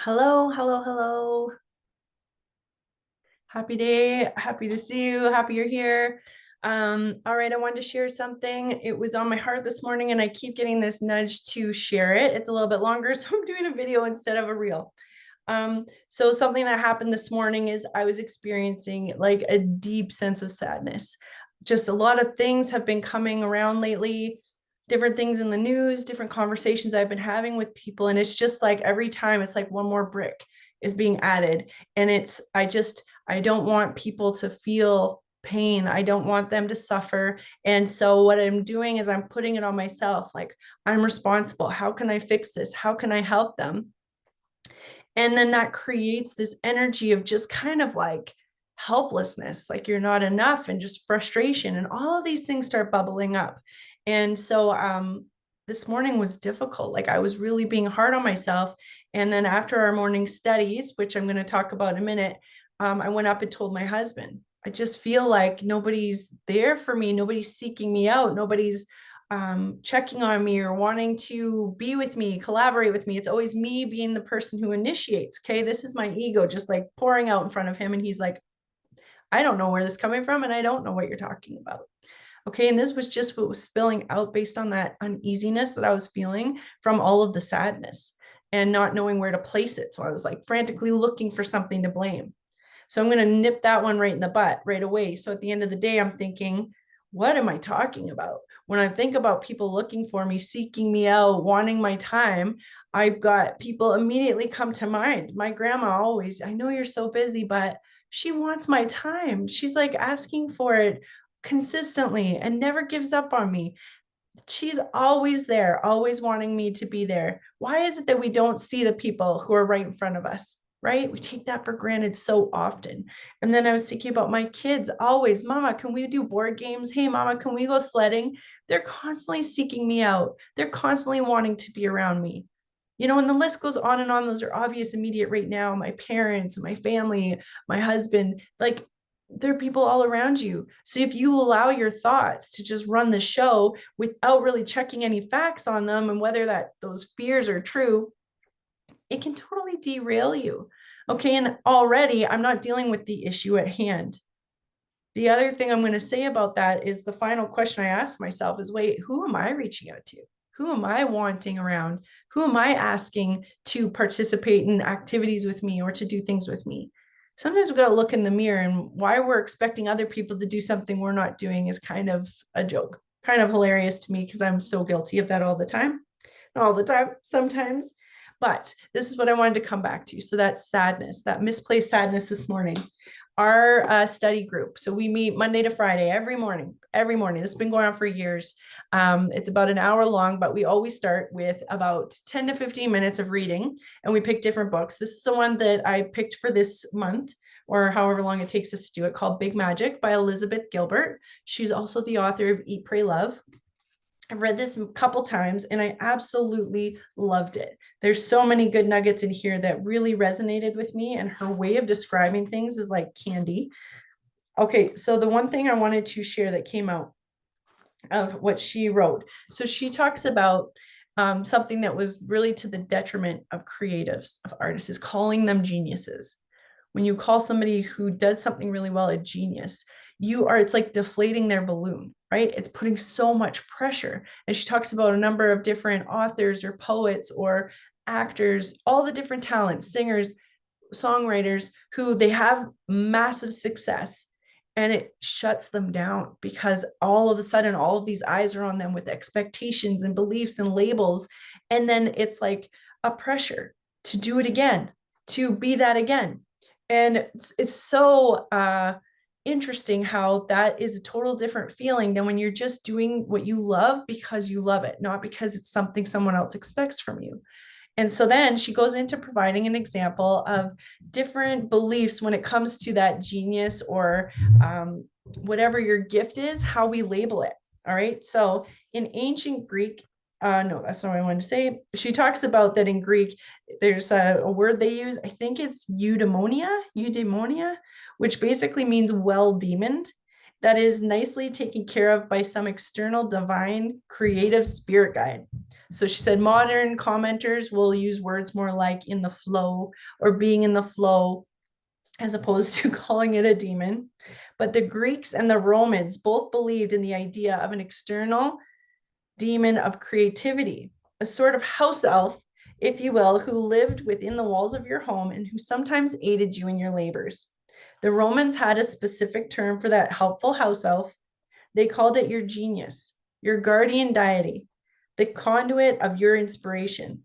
Hello, hello, hello. Happy day. Happy to see you. Happy you're here. All right, I wanted to share something. It was on my heart this morning, and I keep getting this nudge to share it. It's a little bit longer, so I'm doing a video instead of a reel. So something that happened this morning is I was experiencing like a deep sense of sadness. Just a lot of things have been coming around lately, different things in the news, different conversations I've been having with people. And it's just like every time it's like one more brick is being added. And I don't want people to feel pain. I don't want them to suffer. And so what I'm doing is I'm putting it on myself. Like, I'm responsible. How can I fix this? How can I help them? And then that creates this energy of just kind of like helplessness, like you're not enough, and just frustration. And all of these things start bubbling up. And so this morning was difficult. Like, I was really being hard on myself. And then after our morning studies, which I'm going to talk about in a minute, I went up and told my husband, I just feel like nobody's there for me. Nobody's seeking me out. Nobody's checking on me or wanting to be with me, collaborate with me. It's always me being the person who initiates. Okay. This is my ego just like pouring out in front of him. And he's like, I don't know where this is coming from. And I don't know what you're talking about. Okay. And this was just what was spilling out based on that uneasiness that I was feeling from all of the sadness and not knowing where to place it. So I was like frantically looking for something to blame. So I'm going to nip that one right in the butt right away. So at the end of the day, I'm thinking, what am I talking about? When I think about people looking for me, seeking me out, wanting my time, I've got people immediately come to mind. My grandma always, I know you're so busy, but she wants my time. She's like asking for it consistently and never gives up on me. She's always there, always wanting me to be there. Why is it that we don't see the people who are right in front of us? Right? We take that for granted so often. And then I was thinking about my kids always, Mama, can we do board games? Hey, Mama, can we go sledding? They're constantly seeking me out. They're constantly wanting to be around me. And the list goes on and on. Those are obvious, immediate right now. My parents, my family, my husband, like there are people all around you. So if you allow your thoughts to just run the show without really checking any facts on them and whether that those fears are true, it can totally derail you. Okay. And already I'm not dealing with the issue at hand. The other thing I'm going to say about that is the final question I ask myself is, wait, who am I reaching out to? Who am I wanting around? Who am I asking to participate in activities with me or to do things with me? Sometimes we've got to look in the mirror, and why we're expecting other people to do something we're not doing is kind of a joke, kind of hilarious to me because I'm so guilty of that all the time. Not all the time, sometimes. But this is what I wanted to come back to. So that sadness, that misplaced sadness this morning, our study group. So we meet Monday to Friday every morning. Every morning. This has been going on for years. It's about an hour long, but we always start with about 10 to 15 minutes of reading, and we pick different books. This is the one that I picked for this month, or however long it takes us to do it, called Big Magic by Elizabeth Gilbert. She's also the author of Eat, Pray, Love. I've read this a couple times and I absolutely loved it. There's so many good nuggets in here that really resonated with me, and her way of describing things is like candy. Okay, so the one thing I wanted to share that came out of what she wrote. So she talks about something that was really to the detriment of creatives, of artists, is calling them geniuses. When you call somebody who does something really well a genius, it's like deflating their balloon, right? It's putting so much pressure. And she talks about a number of different authors or poets or actors, all the different talents, singers, songwriters who they have massive success, and it shuts them down because all of a sudden all of these eyes are on them with expectations and beliefs and labels. And then it's like a pressure to do it again, to be that again. And it's so interesting how that is a total different feeling than when you're just doing what you love because you love it, not because it's something someone else expects from you. And so then she goes into providing an example of different beliefs when it comes to that genius or whatever your gift is, how we label it. All right. So in ancient Greek, no, that's not what I wanted to say. She talks about that in Greek, there's a word they use. I think it's eudaimonia, which basically means well demoned. that is nicely taken care of by some external divine creative spirit guide. So she said modern commenters will use words more like in the flow or being in the flow as opposed to calling it a demon. But the Greeks and the Romans both believed in the idea of an external demon of creativity, a sort of house elf, if you will, who lived within the walls of your home and who sometimes aided you in your labors. The Romans had a specific term for that helpful house elf. They called it your genius, your guardian deity, the conduit of your inspiration,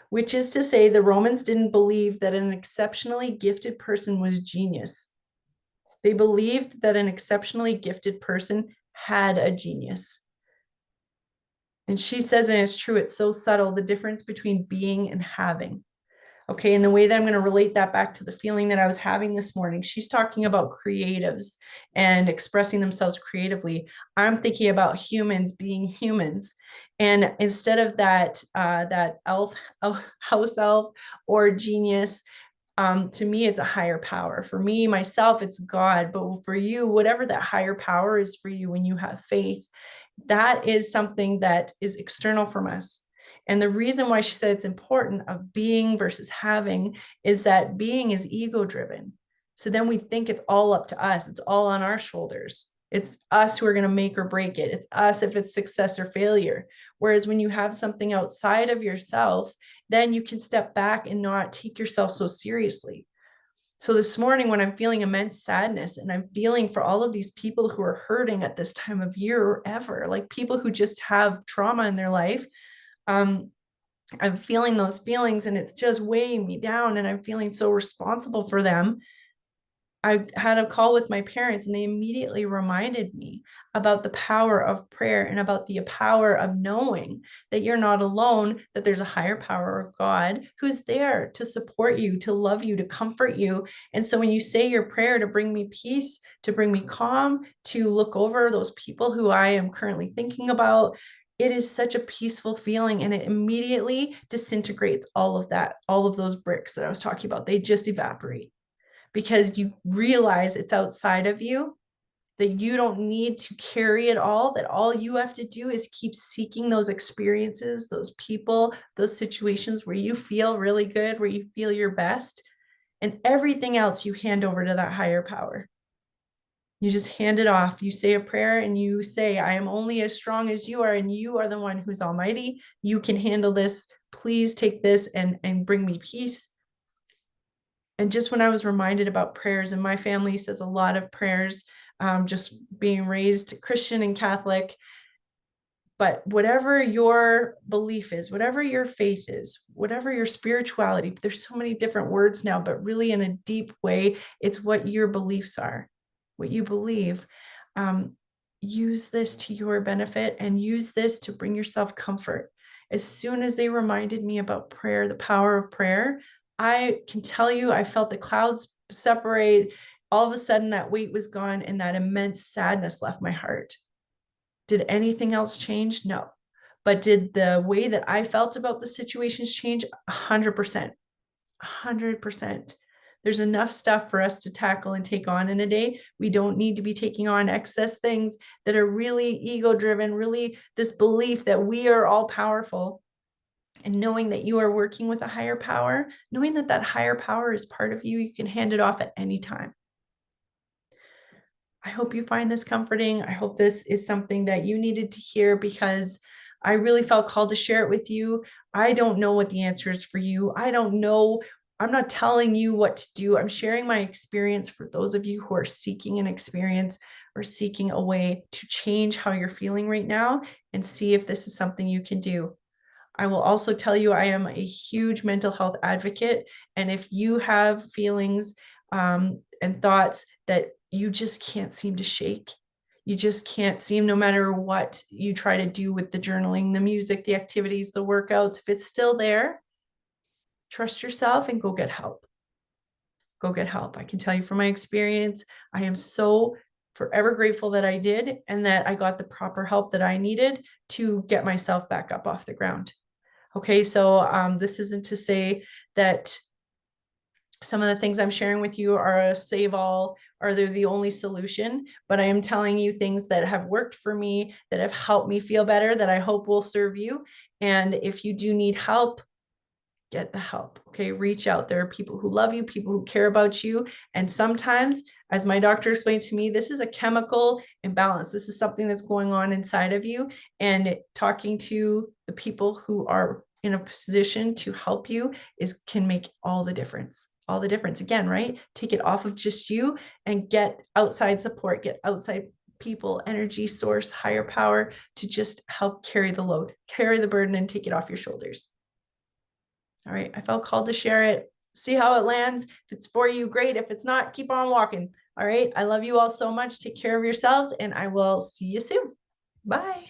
which is to say, the Romans didn't believe that an exceptionally gifted person was genius. They believed that an exceptionally gifted person had a genius. And she says, and it's true, it's so subtle, the difference between being and having. Okay. And the way that I'm going to relate that back to the feeling that I was having this morning, she's talking about creatives and expressing themselves creatively. I'm thinking about humans being humans. And instead of that, that elf, house elf or genius, to me, it's a higher power. For me, myself, it's God. But for you, whatever that higher power is for you when you have faith, that is something that is external from us. And the reason why she said it's important of being versus having is that being is ego driven. So then we think it's all up to us. It's all on our shoulders. It's us who are going to make or break it. It's us if it's success or failure. Whereas when you have something outside of yourself, then you can step back and not take yourself so seriously. So this morning, when I'm feeling immense sadness and I'm feeling for all of these people who are hurting at this time of year or ever, like people who just have trauma in their life, I'm feeling those feelings and it's just weighing me down and I'm feeling so responsible for them. I had a call with my parents and they immediately reminded me about the power of prayer and about the power of knowing that you're not alone, that there's a higher power of God who's there to support you, to love you, to comfort you. And so when you say your prayer to bring me peace, to bring me calm, to look over those people who I am currently thinking about, it is such a peaceful feeling and it immediately disintegrates all of that, all of those bricks that I was talking about. They just evaporate because you realize it's outside of you, that you don't need to carry it all, that all you have to do is keep seeking those experiences, those people, those situations where you feel really good, where you feel your best, and everything else you hand over to that higher power. You just hand it off. You say a prayer and you say, I am only as strong as you are, and you are the one who's almighty. You can handle this. Please take this and bring me peace. And just when I was reminded about prayers, and my family says a lot of prayers, just being raised Christian and Catholic, but whatever your belief is, whatever your faith is, whatever your spirituality, there's so many different words now, but really in a deep way, it's what your beliefs are, what you believe. Use this to your benefit and use this to bring yourself comfort. As soon as they reminded me about prayer, the power of prayer, I can tell you, I felt the clouds separate. All of a sudden, that weight was gone and that immense sadness left my heart. Did anything else change? No. But did the way that I felt about the situations change? 100%. 100%. There's enough stuff for us to tackle and take on in a day. We don't need to be taking on excess things that are really ego driven, really this belief that we are all powerful. And knowing that you are working with a higher power, knowing that that higher power is part of you, you can hand it off at any time. I hope you find this comforting. I hope this is something that you needed to hear because I really felt called to share it with you. I don't know what the answer is for you. I don't know. I'm not telling you what to do. I'm sharing my experience for those of you who are seeking an experience or seeking a way to change how you're feeling right now and see if this is something you can do. I will also tell you I am a huge mental health advocate. And if you have feelings and thoughts that you just can't seem to shake, you just can't seem, no matter what you try to do with the journaling, the music, the activities, the workouts, if it's still there, trust yourself and go get help. Go get help. I can tell you from my experience, I am so forever grateful that I did and that I got the proper help that I needed to get myself back up off the ground. Okay, so this isn't to say that some of the things I'm sharing with you are a save all, or they're the only solution, but I am telling you things that have worked for me, that have helped me feel better, that I hope will serve you. And if you do need help, get the help. Okay. Reach out. There are people who love you, people who care about you. And sometimes, as my doctor explained to me, this is a chemical imbalance. This is something that's going on inside of you. And talking to the people who are in a position to help you can make all the difference. All the difference again, right? Take it off of just you and get outside support, get outside people, energy source, higher power to just help carry the load, carry the burden, and take it off your shoulders. All right, I felt called to share it. See how it lands. If it's for you, great. If it's not, keep on walking. All right, I love you all so much. Take care of yourselves, and I will see you soon. Bye.